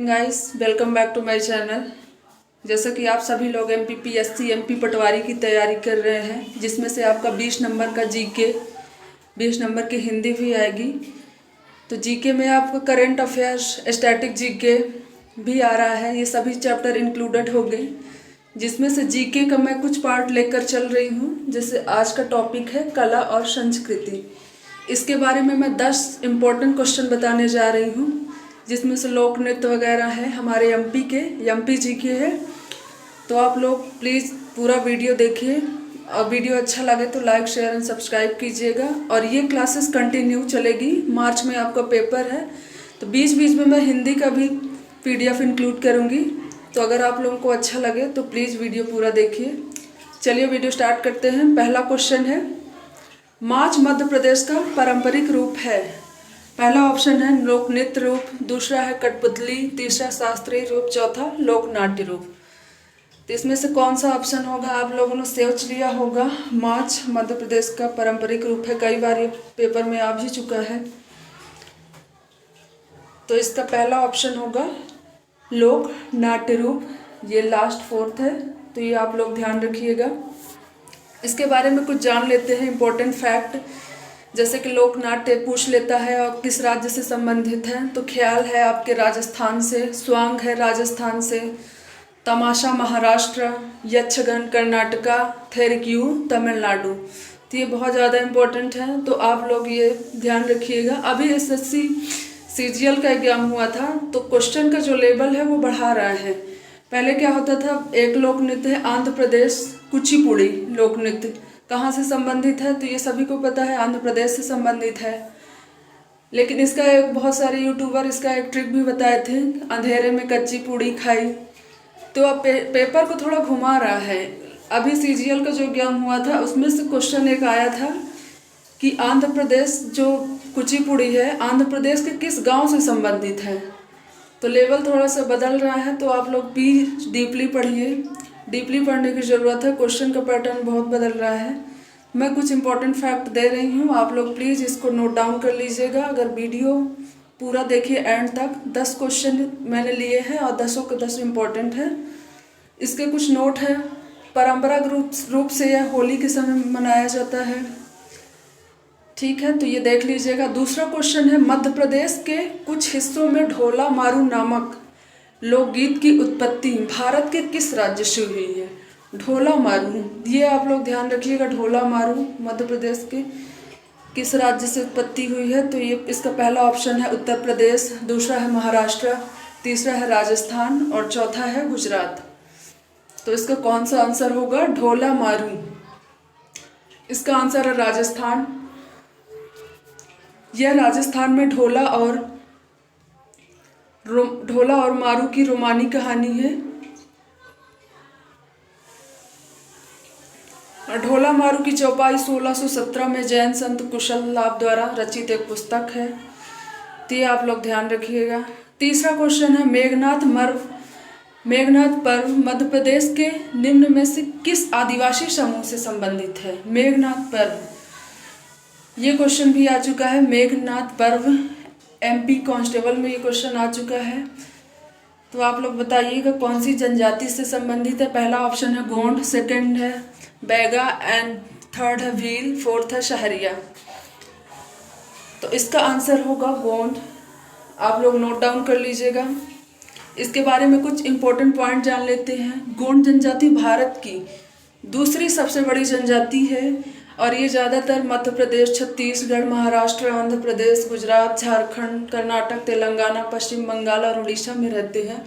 Guys, welcome back to my channel. जैसा कि आप सभी लोग MPPSC MP पटवारी की तैयारी कर रहे हैं, जिसमें से आपका 20 नंबर का जीके, 20 नंबर की हिंदी भी आएगी। तो जीके में आपका करंट अफेयर्स, स्टैटिक जीके भी आ रहा है। ये सभी चैप्टर इंक्लूडेड हो गए, जिसमें से जीके का मैं कुछ पार्ट लेकर चल रही हूँ। जैसे आज का टॉपिक है कला और संस्कृति। इसके बारे में मैं 10 इम्पोर्टेंट क्वेश्चन बताने जा रही हूँ, जिसमें से लोक नृत्य वगैरह है, हमारे एमपी जीके है। तो आप लोग प्लीज़ पूरा वीडियो देखिए, और वीडियो अच्छा लगे तो लाइक शेयर एंड सब्सक्राइब कीजिएगा। और ये क्लासेस कंटिन्यू चलेगी। मार्च में आपका पेपर है, तो बीच बीच में मैं हिंदी का भी PDF इंक्लूड करूँगी। तो अगर आप लोगों को अच्छा लगे तो प्लीज़ वीडियो पूरा देखिए। चलिए वीडियो स्टार्ट करते हैं। पहला क्वेश्चन है, नाच मध्य प्रदेश का पारंपरिक रूप है। पहला ऑप्शन है लोक नृत्य रूप, दूसरा है कठपुतली, तीसरा शास्त्रीय रूप, चौथा लोक नाट्य रूप। तो इसमें से कौन सा ऑप्शन होगा? आप लोगों ने सोच लिया होगा। नाच मध्य प्रदेश का पारंपरिक रूप है, कई बार ये पेपर में आ भी चुका है। तो इसका पहला ऑप्शन होगा लोक नाट्य रूप। ये लास्ट फोर्थ है, तो ये आप लोग ध्यान रखिएगा। इसके बारे में कुछ जान लेते हैं इम्पोर्टेंट फैक्ट। जैसे कि लोक नाट्य पूछ लेता है और किस राज्य से संबंधित है, तो ख्याल है आपके राजस्थान से, स्वांग है राजस्थान से, तमाशा महाराष्ट्र, यक्षगन कर्नाटका, थेरिक्यू तमिलनाडु। तो ये बहुत ज़्यादा इम्पोर्टेंट है, तो आप लोग ये ध्यान रखिएगा। अभी SSC CGL का एग्जाम हुआ था, तो क्वेश्चन का जो लेवल है वो बढ़ा रहा है। पहले क्या होता था, एक लोक नृत्य है आंध्र प्रदेश कुचिपुड़ी लोक नृत्य, कहाँ से संबंधित है? तो ये सभी को पता है, आंध्र प्रदेश से संबंधित है। लेकिन इसका एक बहुत सारे यूट्यूबर इसका एक ट्रिक भी बताए थे, अंधेरे में कच्ची पूड़ी खाई। तो अब पेपर को थोड़ा घुमा रहा है। अभी CGL का जो एग्जाम हुआ था, उसमें से क्वेश्चन एक आया था कि आंध्र प्रदेश जो कुचिपुड़ी है, आंध्र प्रदेश के किस गाँव से संबंधित है। तो लेवल थोड़ा सा बदल रहा है, तो आप लोग भी डीपली पढ़िए। डीपली पढ़ने की ज़रूरत है, क्वेश्चन का पैटर्न बहुत बदल रहा है। मैं कुछ इंपॉर्टेंट फैक्ट दे रही हूँ, आप लोग प्लीज़ इसको नोट डाउन कर लीजिएगा। अगर वीडियो पूरा देखिए एंड तक। 10 क्वेश्चन मैंने लिए हैं और 10 के 10 इम्पॉर्टेंट हैं। इसके कुछ नोट है। परंपरागत रूप से यह होली के समय मनाया जाता है, ठीक है, तो ये देख लीजिएगा। दूसरा क्वेश्चन है, मध्य प्रदेश के कुछ हिस्सों में ढोला मारू नामक लोकगीत की उत्पत्ति भारत के किस राज्य से हुई है? ढोला मारू, ये आप लोग ध्यान रखिएगा। ढोला मारू मध्य प्रदेश के किस राज्य से उत्पत्ति हुई है? तो ये इसका पहला ऑप्शन है उत्तर प्रदेश, दूसरा है महाराष्ट्र, तीसरा है राजस्थान और चौथा है गुजरात। तो इसका कौन सा आंसर होगा? ढोला मारू। इसका आंसर है राजस्थान। यह राजस्थान में ढोला और मारू की रोमानी कहानी है। ढोला मारू की चौपाई 1617 में जैन संत कुशल लाभ द्वारा रचित एक पुस्तक है। तो ये आप लोग ध्यान रखिएगा। तीसरा क्वेश्चन है, मेघनाद पर्व मध्य प्रदेश के निम्न में से किस आदिवासी समूह से संबंधित है? मेघनाद पर्व, ये क्वेश्चन भी आ चुका है। मेघनाद पर्व MP कांस्टेबल में ये क्वेश्चन आ चुका है। तो आप लोग बताइएगा कौन सी जनजाति से संबंधित है। पहला ऑप्शन है गोंड, सेकंड है बैगा एंड थर्ड है भील, फोर्थ है शहरिया। तो इसका आंसर होगा गोंड। आप लोग नोट डाउन कर लीजिएगा। इसके बारे में कुछ इंपॉर्टेंट पॉइंट जान लेते हैं। गोंड जनजाति भारत की दूसरी सबसे बड़ी जनजाति है, और ये ज़्यादातर मध्य प्रदेश, छत्तीसगढ़, महाराष्ट्र, आंध्र प्रदेश, गुजरात, झारखंड, कर्नाटक, तेलंगाना, पश्चिम बंगाल और उड़ीसा में रहते हैं।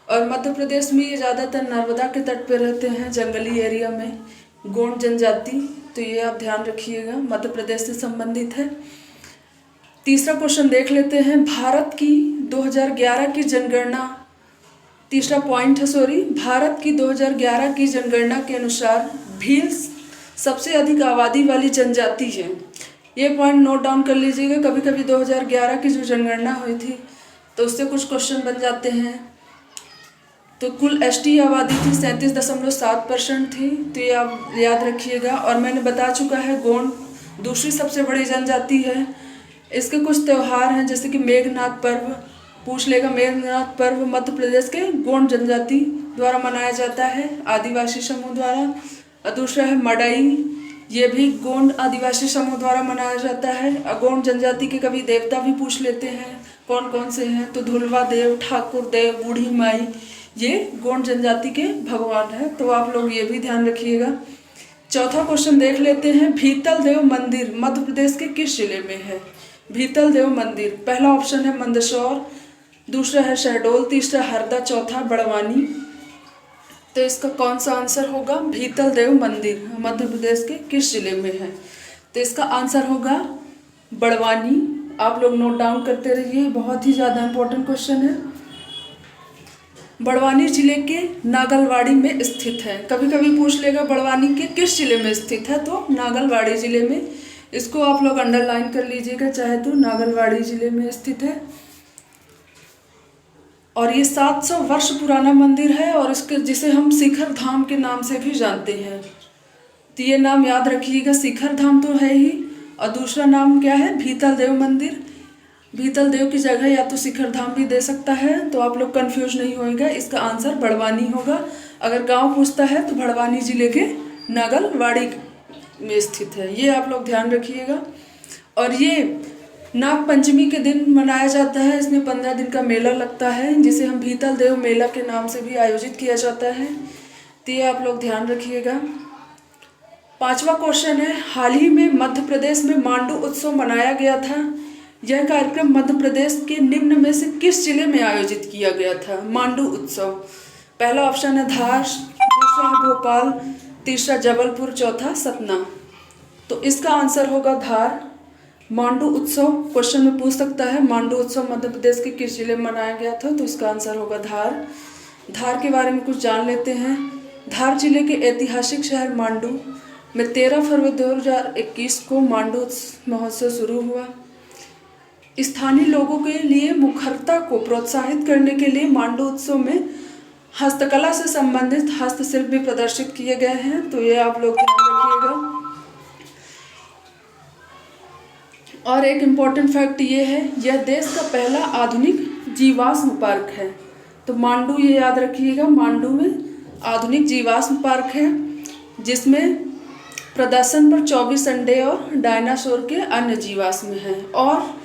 और मध्य प्रदेश में ये ज़्यादातर नर्मदा के तट पर रहते हैं, जंगली एरिया में, गोंड जनजाति। तो ये आप ध्यान रखिएगा, मध्य प्रदेश से संबंधित है। तीसरा क्वेश्चन देख लेते हैं, भारत की 2011 की जनगणना, तीसरा पॉइंट है भारत की 2011 की जनगणना के अनुसार भील सबसे अधिक आबादी वाली जनजाति है। ये पॉइंट नोट डाउन कर लीजिएगा। कभी कभी 2011 की जो जनगणना हुई थी, तो उससे कुछ क्वेश्चन बन जाते हैं। तो कुल ST आबादी थी 37.7% थी, तो ये आप याद रखिएगा। और मैंने बता चुका है गोंड दूसरी सबसे बड़ी जनजाति है। इसके कुछ त्यौहार हैं, जैसे कि मेघनाद पर्व, पूछ लेगा मेघनाथ पर्व मध्य प्रदेश के गोंड जनजाति द्वारा मनाया जाता है, आदिवासी समूह द्वारा। और दूसरा है मड़ई, ये भी गोंड आदिवासी समूह द्वारा मनाया जाता है। गोंड जनजाति के कभी देवता भी पूछ लेते हैं कौन कौन से हैं, तो धुलवा देव, ठाकुर देव, बूढ़ी माई, ये गोंड जनजाति के भगवान हैं, तो आप लोग ये भी ध्यान रखिएगा। चौथा क्वेश्चन देख लेते हैं, भीतल देव मंदिर मध्य प्रदेश के किस जिले में है? भीतल देव मंदिर, पहला ऑप्शन है मंदसौर, दूसरा है शहडोल, तीसरा हरदा, चौथा बड़वानी। तो इसका कौन सा आंसर होगा? भीतल देव मंदिर मध्य प्रदेश के किस जिले में है? तो इसका आंसर होगा बड़वानी। आप लोग नोट डाउन करते रहिए, बहुत ही ज़्यादा इंपॉर्टेंट क्वेश्चन है। बड़वानी जिले के नागलवाड़ी में स्थित है। कभी कभी पूछ लेगा बड़वानी के किस जिले में स्थित है, तो नागलवाड़ी जिले में। इसको आप लोग अंडरलाइन कर लीजिएगा चाहे तो, नागलवाड़ी जिले में स्थित है। और ये 700 वर्ष पुराना मंदिर है, और इसके जिसे हम शिखर धाम के नाम से भी जानते हैं। तो ये नाम याद रखिएगा, शिखर धाम तो है ही, और दूसरा नाम क्या है? भीतल देव मंदिर। भीतल देव की जगह या तो शिखर धाम भी दे सकता है, तो आप लोग कंफ्यूज नहीं होएगा। इसका आंसर बड़वानी होगा। अगर गांव पूछता है तो बड़वानी जिले के नागलवाड़ी में स्थित है, ये आप लोग ध्यान रखिएगा। और ये नाग पंचमी के दिन मनाया जाता है। इसमें 15 दिन का मेला लगता है, जिसे हम भीतल देव मेला के नाम से भी आयोजित किया जाता है, तो ये आप लोग ध्यान रखिएगा। पांचवा क्वेश्चन है, हाल ही में मध्य प्रदेश में मांडू उत्सव मनाया गया था। यह कार्यक्रम मध्य प्रदेश के निम्न में से किस जिले में आयोजित किया गया था? मांडू उत्सव, पहला ऑप्शन है धार, दूसरा है भोपाल, तीसरा जबलपुर, चौथा सतना। तो इसका आंसर होगा धार। मांडू उत्सव क्वेश्चन में पूछ सकता है, मांडू उत्सव मध्य प्रदेश के किस जिले में मनाया गया था, तो इसका आंसर होगा धार। धार के बारे में कुछ जान लेते हैं। धार जिले के ऐतिहासिक शहर मांडू में 13 फरवरी 2021 को मांडू महोत्सव शुरू हुआ। स्थानीय लोगों के लिए मुखरता को प्रोत्साहित करने के लिए मांडू उत्सव में हस्तकला से संबंधित हस्तशिल्प भी प्रदर्शित किए गए हैं, तो ये आप लोग ध्यान रखिएगा। और एक इम्पॉर्टेंट फैक्ट ये है, यह देश का पहला आधुनिक जीवाश्म पार्क है। तो मांडू ये याद रखिएगा, मांडू में आधुनिक जीवाश्म पार्क है, जिसमें प्रदर्शन पर 24 अंडे और डायनासोर के अन्य जीवाश्म हैं। और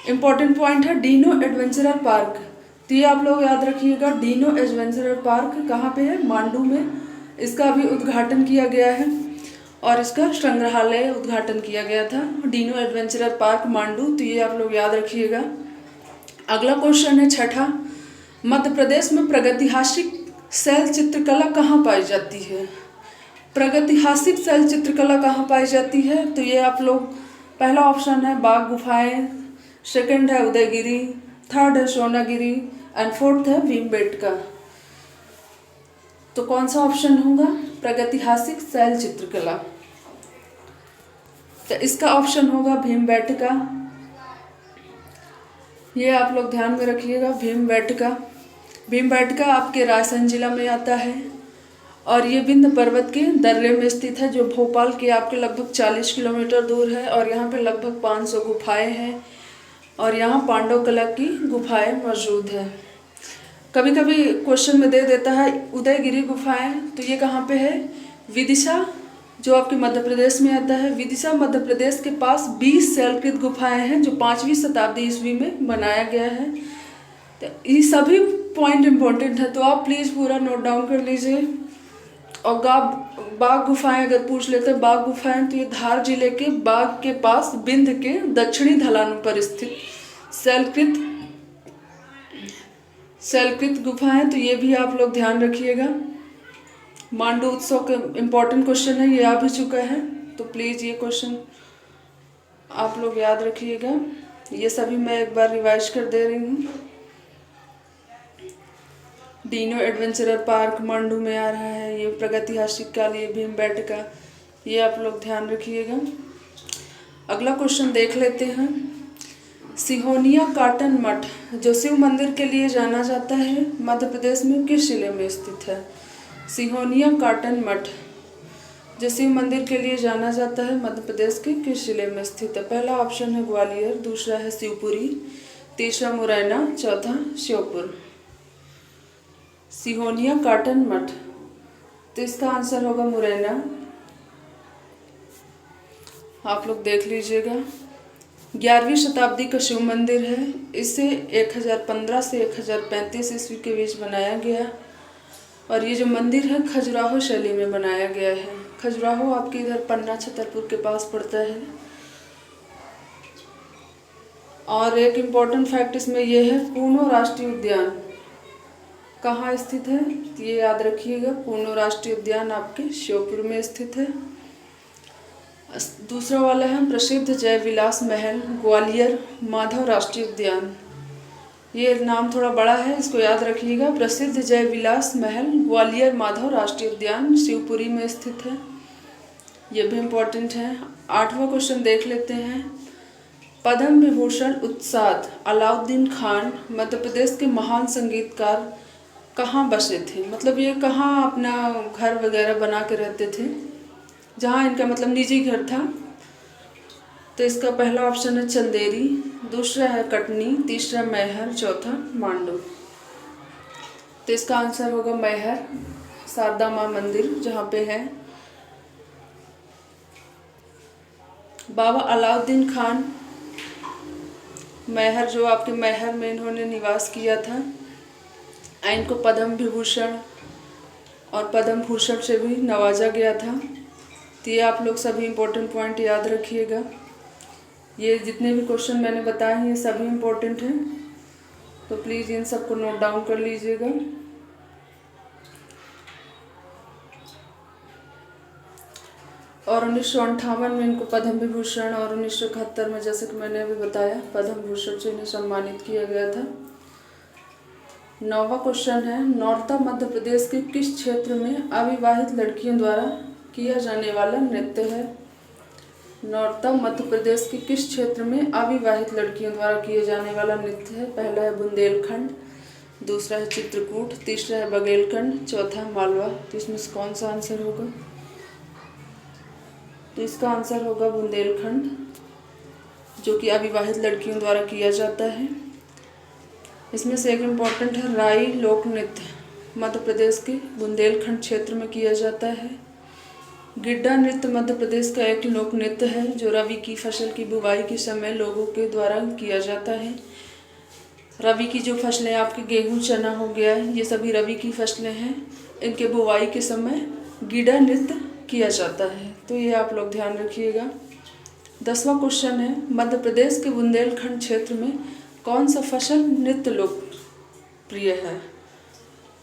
इम्पॉर्टेंट पॉइंट है डिनो एडवेंचरर पार्क, तो ये आप लोग याद रखिएगा। डिनो एडवेंचरर पार्क कहाँ पे है? मांडू में। इसका भी उद्घाटन किया गया है और इसका संग्रहालय उद्घाटन किया गया था, डिनो एडवेंचरर पार्क मांडू, तो ये आप लोग याद रखिएगा। अगला क्वेश्चन है छठा, मध्य प्रदेश में प्रागैतिहासिक शैल चित्रकला कहाँ पाई जाती है? प्रागैतिहासिक शैल चित्रकला कहाँ पाई जाती है? तो ये आप लोग, पहला ऑप्शन है बाघ गुफाएं, सेकंड है उदयगिरी, थर्ड है सोनागिरी एंड फोर्थ है भीमबेटका। तो कौन सा ऑप्शन होगा? प्रागैतिहासिक शैल चित्रकला, तो इसका ऑप्शन होगा भीमबेटका। ये आप लोग ध्यान में रखिएगा, भीमबेटका। भीमबेटका आपके रायसेन जिला में आता है, और ये विंध्य पर्वत के दर्रे में स्थित है, जो भोपाल के आपके लगभग 40 किलोमीटर दूर है। और यहाँ पे लगभग 500 गुफाएं हैं, और यहाँ पांडव कला की गुफाएं मौजूद है। कभी कभी क्वेश्चन में दे देता है उदयगिरी गुफाएं, तो ये कहाँ पे है? विदिशा, जो आपके मध्य प्रदेश में आता है। विदिशा मध्य प्रदेश के पास 20 शैलकृत गुफाएं हैं, जो 5वीं शताब्दी ईस्वी में बनाया गया है। तो ये सभी पॉइंट इम्पोर्टेंट है, तो आप प्लीज़ पूरा नोट डाउन कर लीजिए। और बाघ गुफाएं अगर पूछ लेते हैं, बाघ गुफाएं, तो ये धार जिले के बाघ के पास विंध्य के दक्षिणी ढलान पर स्थित शैलकृत गुफाएं, तो ये भी आप लोग ध्यान रखिएगा। मांडू उत्सव के इम्पोर्टेंट क्वेश्चन है, ये आ भी चुका है, तो प्लीज़ ये क्वेश्चन आप लोग याद रखिएगा। ये सभी मैं एक बार रिवाइज कर दे रही हूँ। डिनो एडवेंचरर पार्क मांडू में आ रहा है, ये प्रागैतिहासिक काल, ये भीमबेटका, ये आप लोग ध्यान रखिएगा। अगला क्वेश्चन देख लेते हैं। सिहोनिया काटन मठ, जो शिव मंदिर के लिए जाना जाता है, मध्य प्रदेश में किस जिले में स्थित है? सिहोनिया काटन मठ, जो शिव मंदिर के लिए जाना जाता है, मध्य प्रदेश के किस जिले में स्थित है? पहला ऑप्शन है ग्वालियर, दूसरा है शिवपुरी, तीसरा मुरैना, चौथा श्योपुर। सिहोनिया काटन मठ, तो इसका आंसर होगा मुरैना। आप लोग देख लीजिएगा। 11वीं शताब्दी का शिव मंदिर है। इसे 1015 से 1035 ईस्वी के बीच बनाया गया और ये जो मंदिर है खजुराहो शैली में बनाया गया है। खजुराहो आपके इधर पन्ना छतरपुर के पास पड़ता है। और एक इम्पॉर्टेंट फैक्ट इसमें यह है, पूर्णो राष्ट्रीय उद्यान कहाँ स्थित है, ये याद रखिएगा। पूर्णो राष्ट्रीय उद्यान आपके श्योपुर में स्थित है। दूसरा वाला है प्रसिद्ध जय विलास महल ग्वालियर माधव राष्ट्रीय उद्यान। ये नाम थोड़ा बड़ा है, इसको याद रखिएगा। प्रसिद्ध जय विलास महल ग्वालियर माधव राष्ट्रीय उद्यान शिवपुरी में स्थित है। ये भी इम्पोर्टेंट है। 8वां क्वेश्चन देख लेते हैं। पद्म विभूषण उत्साद अलाउद्दीन खान मध्य प्रदेश के महान संगीतकार कहाँ बसे थे, मतलब ये कहाँ अपना घर वगैरह बना के रहते थे, जहाँ इनका मतलब निजी घर था। तो इसका पहला ऑप्शन है चंदेरी, दूसरा है कटनी, तीसरा मैहर, चौथा मांडू। तो इसका आंसर होगा मैहर, शारदा माँ मंदिर जहाँ पे है। बाबा अलाउद्दीन खान मैहर, जो आपके मैहर में इन्होंने निवास किया था। इनको पद्म विभूषण और पद्म भूषण से भी नवाजा गया था। तो ये आप लोग सभी इम्पोर्टेंट पॉइंट याद रखिएगा। ये जितने भी क्वेश्चन मैंने बताए हैं ये सभी इम्पोर्टेंट हैं, तो प्लीज़ इन सबको नोट डाउन कर लीजिएगा। और 1958 में इनको पद्म विभूषण और 1971 में, जैसे कि मैंने अभी बताया, पद्म भूषण से इन्हें सम्मानित किया गया था। 9वां क्वेश्चन है, नौरता मध्य प्रदेश के किस क्षेत्र में अविवाहित लड़कियों द्वारा किया जाने वाला नृत्य है। नौरता मध्य प्रदेश के किस क्षेत्र में अविवाहित लड़कियों द्वारा किए जाने वाला नृत्य है। पहला है बुंदेलखंड, दूसरा है चित्रकूट, तीसरा है बघेलखंड, चौथा मालवा। तो इसमें से कौन सा आंसर होगा, तो इसका आंसर होगा बुंदेलखंड, जो कि अविवाहित लड़कियों द्वारा किया जाता है। इसमें से एक इम्पॉर्टेंट है राई लोक नृत्य मध्य प्रदेश के बुंदेलखंड क्षेत्र में किया जाता है। गिड्डा नृत्य मध्य प्रदेश का एक लोक नृत्य है जो रबी की फसल की बुवाई के समय लोगों के द्वारा किया जाता है। रबी की जो फसलें आपके गेहूं, चना हो गया, ये सभी रबी की फसलें हैं। इनके बुवाई के समय गिड्डा नृत्य किया जाता है, तो ये आप लोग ध्यान रखिएगा। 10वां क्वेश्चन है, मध्य प्रदेश के बुंदेलखंड क्षेत्र में कौन सा फसल नृत्य लोकप्रिय है,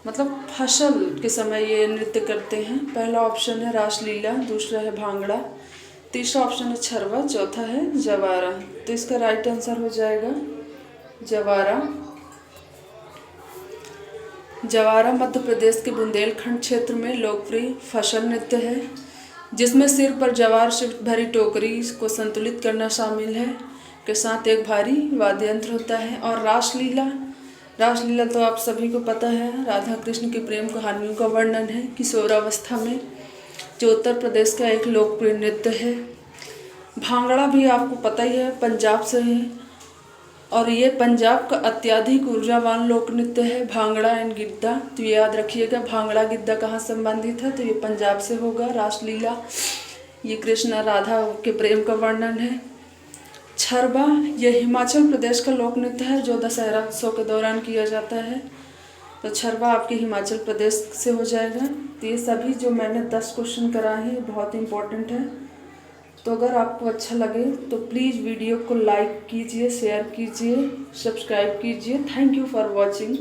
मतलब फसल के समय ये नृत्य करते हैं। पहला ऑप्शन है रासलीला, दूसरा है भांगड़ा, तीसरा ऑप्शन है छरवा, चौथा है जवारा। तो इसका राइट आंसर हो जाएगा जवारा। जवारा मध्य प्रदेश के बुंदेलखंड क्षेत्र में लोकप्रिय फसल नृत्य है, जिसमें सिर पर जवार से भरी टोकरी को संतुलित करना शामिल है, के साथ एक भारी वाद्य यंत्र होता है। और रासलीला तो आप सभी को पता है, राधा कृष्ण की प्रेम कहानियों का वर्णन है किशोरावस्था में, जो उत्तर प्रदेश का एक लोकप्रिय नृत्य है। भांगड़ा भी आपको पता ही है, पंजाब से है और ये पंजाब का अत्यधिक ऊर्जावान लोक नृत्य है, भांगड़ा एंड गिद्दा। तो ये याद रखिएगा, भांगड़ा गिद्दा कहाँ संबंधित है, तो ये पंजाब से होगा। रासलीला ये कृष्ण राधा के प्रेम का वर्णन है। छरबा ये हिमाचल प्रदेश का लोक नृत्य है जो दशहरा उत्सव के दौरान किया जाता है, तो छरबा आपके हिमाचल प्रदेश से हो जाएगा। तो ये सभी जो मैंने 10 क्वेश्चन कराए हैं बहुत इंपॉर्टेंट है। तो अगर आपको अच्छा लगे तो प्लीज़ वीडियो को लाइक कीजिए, शेयर कीजिए, सब्सक्राइब कीजिए। Thank you for watching.